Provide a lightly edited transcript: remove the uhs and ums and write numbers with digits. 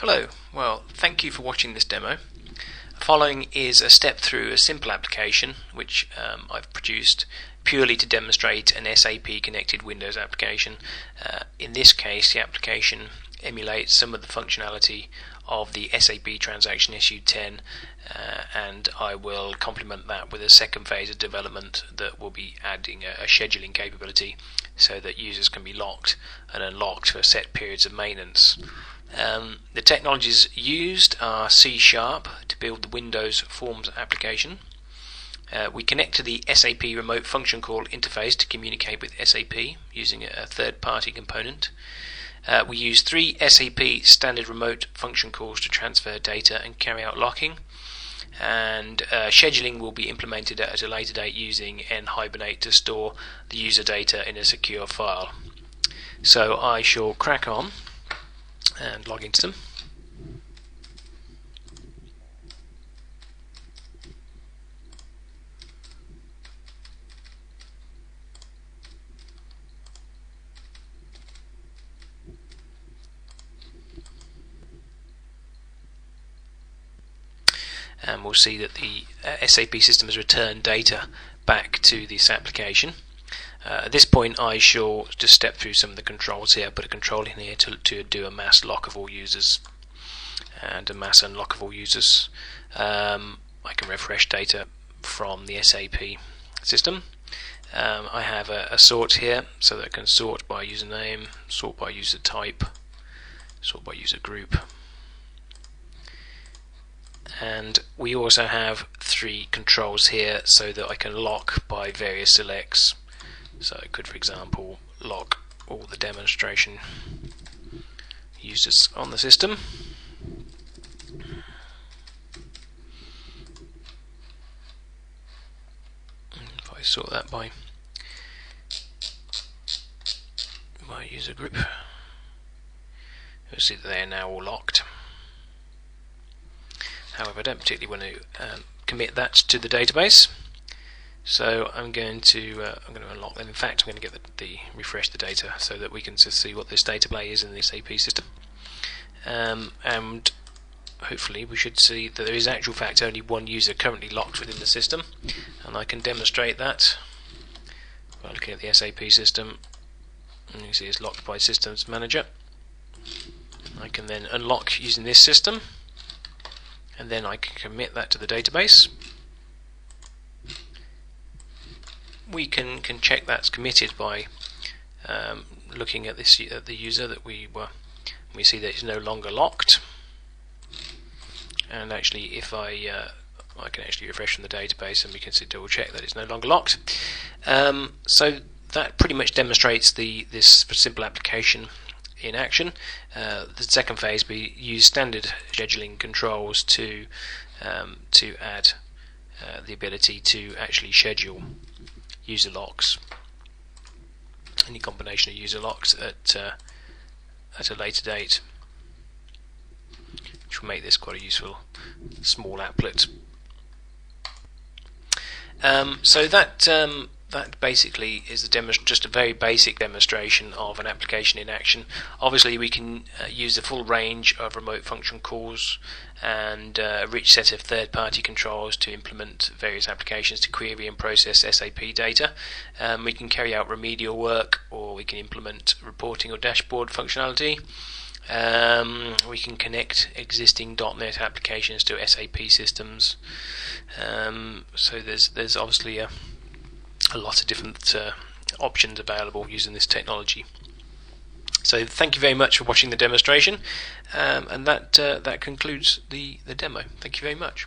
Hello, well thank you for watching this demo. Following is a step through a simple application which I've produced purely to demonstrate an SAP connected Windows application. In this case the application emulates some of the functionality of the SAP transaction issue 10 and I will complement that with a second phase of development that will be adding a scheduling capability so that users can be locked and unlocked for set periods of maintenance. The technologies used are C# to build the Windows Forms application. We connect to the SAP remote function call interface to communicate with SAP using a third-party component. We use 3 SAP standard remote function calls to transfer data and carry out locking, and scheduling will be implemented at a later date using nhibernate to store the user data in a secure file. So I shall crack on and log into them. And we'll see that the SAP system has returned data back to this application. At this point I shall just step through some of the controls here. Put a control in here to do a mass lock of all users and a mass unlock of all users. I can refresh data from the SAP system. I have a sort here so that I can sort by username, sort by user type, sort by user group. And we also have 3 controls here so that I can lock by various selects. So I could, for example, lock all the demonstration users on the system. If I sort that by user group, you'll see that they are now all locked. However, I don't particularly want to commit that to the database, so I'm going to unlock them. In fact, I'm going to get refresh the data so that we can just see what this data play is in the SAP system, and hopefully we should see that there is actual fact only one user currently locked within the system, and I can demonstrate that by looking at the SAP system. And you see it's locked by Systems Manager. I can then unlock using this system, and then I can commit that to the database. We can check that's committed by looking at the user that we see that it's no longer locked. And actually, if I can actually refresh from the database, and we can double check that it's no longer locked. So that pretty much demonstrates this simple application in action. The second phase, we use standard scheduling controls to add the ability to actually schedule user locks, any combination of user locks at a later date, which will make this quite a useful small applet. So that basically is just a very basic demonstration of an application in action. Obviously we can use the full range of remote function calls and a rich set of third-party controls to implement various applications to query and process SAP data. We can carry out remedial work, or we can implement reporting or dashboard functionality. We can connect existing .NET applications to SAP systems. So there's obviously a lot of different options available using this technology. So thank you very much for watching the demonstration, and that concludes the demo. Thank you very much.